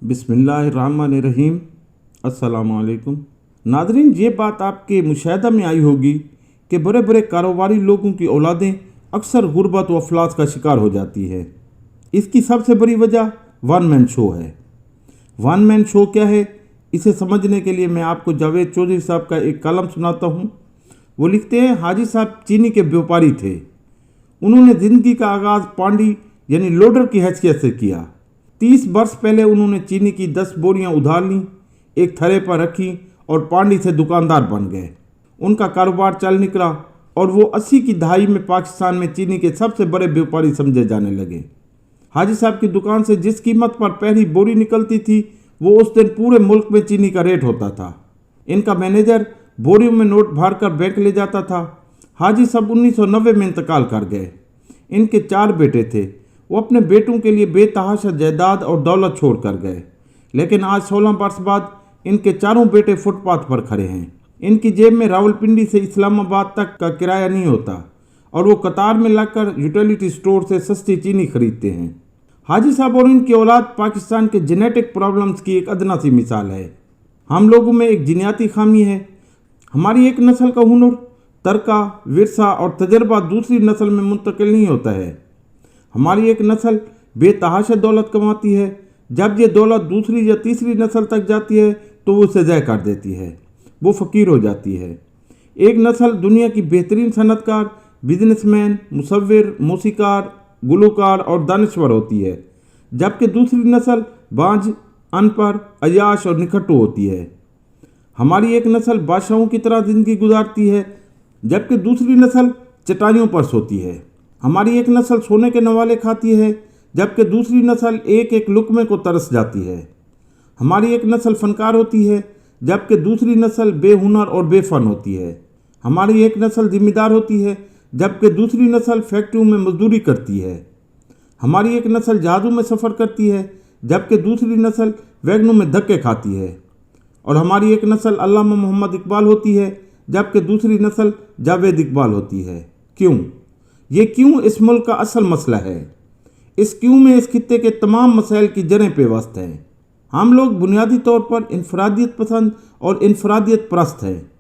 बिस्मिल्लाहिर्रहमानिर्रहीम। अस्सलाम वालेकुम नादरीन, ये बात आपके मुशाहदा में आई होगी कि बड़े बड़े कारोबारी लोगों की औलादें अक्सर गुर्बत व अफलास का शिकार हो जाती है। इसकी सबसे बड़ी वजह वन मैन शो है। वन मैन शो क्या है, इसे समझने के लिए मैं आपको जावेद चौधरी साहब का एक कलम सुनाता हूँ। वो लिखते हैं, हाजी साहब चीनी के व्यापारी थे। उन्होंने ज़िंदगी का आगाज़ पांडी यानी लोडर की हैसियत से किया। 30 वर्ष पहले उन्होंने चीनी की 10 बोरियां उधार लीं, एक थरे पर रखी और पांडी से दुकानदार बन गए। उनका कारोबार चल निकला और वो 80 की दहाई में पाकिस्तान में चीनी के सबसे बड़े व्यापारी समझे जाने लगे। हाजी साहब की दुकान से जिस कीमत पर पहली बोरी निकलती थी, वो उस दिन पूरे मुल्क में चीनी का रेट होता था। इनका मैनेजर बोरियों में नोट भर कर बैंक ले जाता था। हाजी साहब 1990 में इंतकाल कर गए। इनके 4 बेटे थे। वो अपने बेटों के लिए बेतहाशा जायदाद और दौलत छोड़ कर गए, लेकिन आज 16 वर्ष बाद इनके चारों बेटे फुटपाथ पर खड़े हैं। इनकी जेब में रावलपिंडी से इस्लामाबाद तक का किराया नहीं होता और वो कतार में लगकर यूटिलिटी स्टोर से सस्ती चीनी खरीदते हैं। हाजी साहब और इनकी औलाद पाकिस्तान के जेनेटिक प्रॉब्लम्स की एक अदना सी मिसाल है। हम लोगों में एक जीनियाती खामी है। हमारी एक नस्ल का हुनर, तरका, विरसा और तजर्बा दूसरी नस्ल में मुंतकिल नहीं होता है। हमारी एक नस्ल बेतहाशा दौलत कमाती है। जब ये दौलत दूसरी या तीसरी नस्ल तक जाती है तो वो उसे ज़ाय कर देती है, वो फ़कीर हो जाती है। एक नस्ल दुनिया की बेहतरीन सनतकार, बिजनेसमैन, मुसव्विर, मौसीकार, गुलूकार और दानिश्वर होती है, जबकि दूसरी नस्ल बांझ, अनपढ़, अयाश और निखट्टू होती है। हमारी एक नस्ल बादशाहों की तरह ज़िंदगी गुजारती है, जबकि दूसरी नस्ल चटाइयों पर सोती है। हमारी एक नस्ल सोने के नवाले खाती है, जबकि दूसरी नस्ल एक एक लुकमे को तरस जाती है। हमारी एक नस्ल फनकार होती है, जबकि दूसरी नस्ल बेहुनर और बेफन होती है। हमारी एक नस्ल जिम्मेदार होती है, जबकि दूसरी नस्ल फैक्ट्रियों में मजदूरी करती है। हमारी एक नस्ल जहाज़ों में सफ़र करती है, जबकि दूसरी नस्ल वैगनों में धक्के खाती है। और हमारी एक नस्ल अल्लामा मोहम्मद इकबाल होती है, जबकि दूसरी नस्ल जावेद इकबाल होती है। क्यों? ये क्यों इस मुल्क का असल मसला है। इस क्यों में इस खित्ते के तमाम मसाइल की जड़ें पेवस्त हैं। हम लोग बुनियादी तौर पर इनफरादियत पसंद और इनफरादियत परस्त हैं।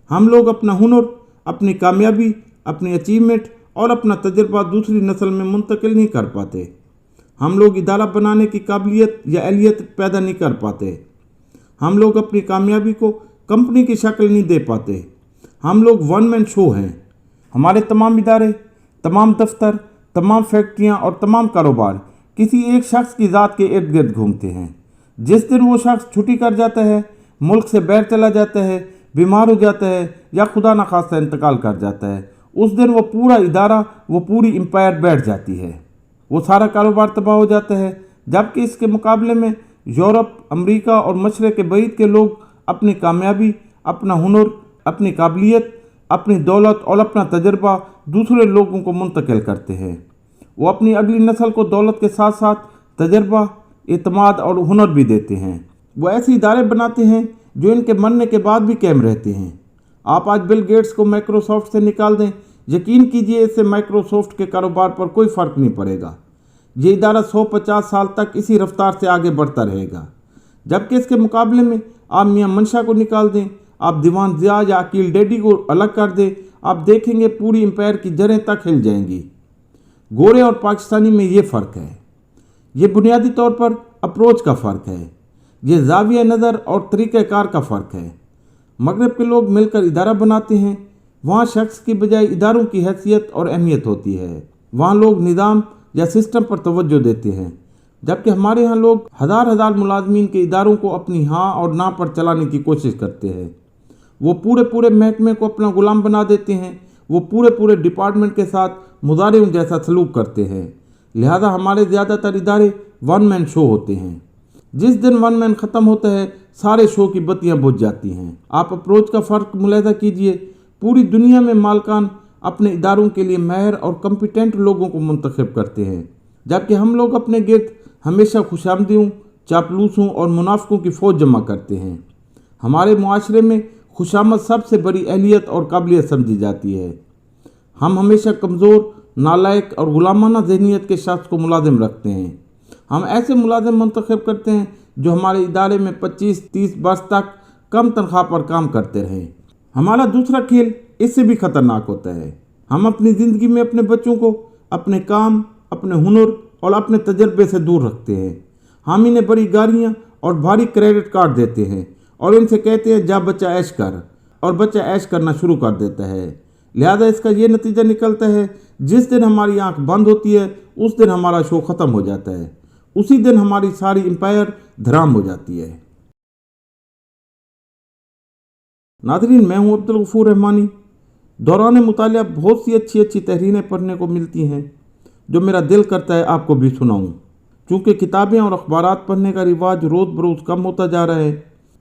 हम लोग अपना हुनर, अपनी कामयाबी, अपनी अचीवमेंट और अपना तजर्बा दूसरी नस्ल में मुंतकिल नहीं कर पाते। हम लोग इदारा बनाने की काबिलियत या अहलियत पैदा नहीं कर पाते। हम लोग अपनी कामयाबी को कंपनी की शक्ल नहीं दे पाते। हम लोग वन मैन शो हैं। हमारे तमाम इदारे, तमाम दफ्तर, तमाम फैक्ट्रियां और तमाम कारोबार किसी एक शख्स की ज़ात के इर्द गिर्द घूमते हैं। जिस दिन वो शख्स छुट्टी कर जाता है, मुल्क से बाहर चला जाता है, बीमार हो जाता है या खुदा न खास्ता इंतकाल कर जाता है, उस दिन वो पूरा इदारा, वो पूरी एम्पायर बैठ जाती है। वो सारा कारोबार तबाह हो जाता है। जबकि इसके मुकाबले में यूरोप, अमेरिका और मशरक़ बईद के लोग अपनी कामयाबी, अपना हुनर, अपनी काबिलियत, अपनी दौलत और अपना तजर्बा दूसरे लोगों को मुंतकिल करते हैं। वो अपनी अगली नस्ल को दौलत के साथ साथ तजर्बा, एतमाद और हुनर भी देते हैं। वो ऐसे इदारे बनाते हैं जो इनके मरने के बाद भी कायम रहते हैं। आप आज बिल गेट्स को माइक्रोसॉफ्ट से निकाल दें, यकीन कीजिए इससे माइक्रोसॉफ्ट के कारोबार पर कोई फ़र्क नहीं पड़ेगा। ये इदारा 150 साल तक इसी रफ्तार से आगे बढ़ता रहेगा। जबकि इसके मुकाबले में आप मियां मंशा को निकाल दें, आप दीवान ज़िया या अकील डेडी को अलग कर दें, आप देखेंगे पूरी एम्पायर की जड़ें तक हिल जाएंगी। गोरे और पाकिस्तानी में ये फ़र्क है। ये बुनियादी तौर पर अप्रोच का फ़र्क है। ये ज़ाविया नज़र और तरीक़ाकार का फ़र्क है। मगरब के लोग मिलकर इदारा बनाते हैं। वहाँ शख्स की बजाय इदारों की हैसियत और अहमियत होती है। वहाँ लोग निज़ाम या सिस्टम पर तवज्जो देते हैं, जबकि हमारे यहाँ लोग हज़ार हज़ार मुलाजमीन के इदारों को अपनी हाँ और ना पर चलाने की कोशिश करते हैं। वो पूरे पूरे महकमे को अपना गुलाम बना देते हैं। वो पूरे पूरे डिपार्टमेंट के साथ मुजारिम जैसा सलूक करते हैं। लिहाजा हमारे ज़्यादातर इदारे वन मैन शो होते हैं। जिस दिन वन मैन ख़त्म होता है, सारे शो की बत्तियां बुझ जाती हैं। आप अप्रोच का फ़र्क मुलाहिज़ा कीजिए। पूरी दुनिया में मालकान अपने इदारों के लिए माहिर और कम्पिटेंट लोगों को मुंतखब करते हैं, जबकि हम लोग अपने गिर्द हमेशा खुशामदियों, चापलूसों और मुनाफिकों की फ़ौज जमा करते हैं। हमारे मुआशरे में खुशामद सबसे बड़ी अहलियत और काबिलियत समझी जाती है। हम हमेशा कमज़ोर, नालायक और गुलामाना ज़हनियत के शख्स को मुलाजिम रखते हैं। हम ऐसे मुलाजिम मुंतखब करते हैं जो हमारे इदारे में 25-30 वर्ष तक कम तनख्वाह पर काम करते रहे। हमारा दूसरा खेल इससे भी खतरनाक होता है। हम अपनी ज़िंदगी में अपने बच्चों को अपने काम, अपने हुनर और अपने तजर्बे से दूर रखते हैं। हम इन्हें बड़ी गाड़ियाँ और भारी क्रेडिट कार्ड देते हैं और इनसे कहते हैं जा बच्चा ऐश कर, और बच्चा ऐश करना शुरू कर देता है। लिहाजा इसका ये नतीजा निकलता है, जिस दिन हमारी आंख बंद होती है उस दिन हमारा शो ख़त्म हो जाता है। उसी दिन हमारी सारी एम्पायर धराम हो जाती है। नाज़रीन, मैं हूँ अब्दुल गफूर रहमानी। दौरान मुतालिया बहुत सी अच्छी तहरीरें पढ़ने को मिलती हैं जो मेरा दिल करता है आपको भी सुनाऊँ। चूँकि किताबें और अखबारात पढ़ने का रिवाज रोज़ बरोज़ कम होता जा रहा है,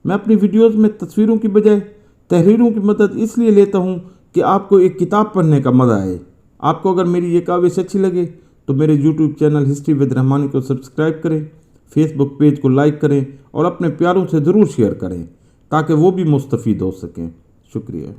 मैं अपनी वीडियोज़ में तस्वीरों की बजाय तहरीरों की मदद इसलिए लेता हूँ कि आपको एक किताब पढ़ने का मज़ा आए। आपको अगर मेरी ये काविश अच्छी लगे तो मेरे YouTube channel history with Rahmani को सब्सक्राइब करें, फेसबुक पेज को लाइक करें और अपने प्यारों से ज़रूर शेयर करें ताकि वो भी मुस्तफ़ीद हो सकें। शुक्रिया।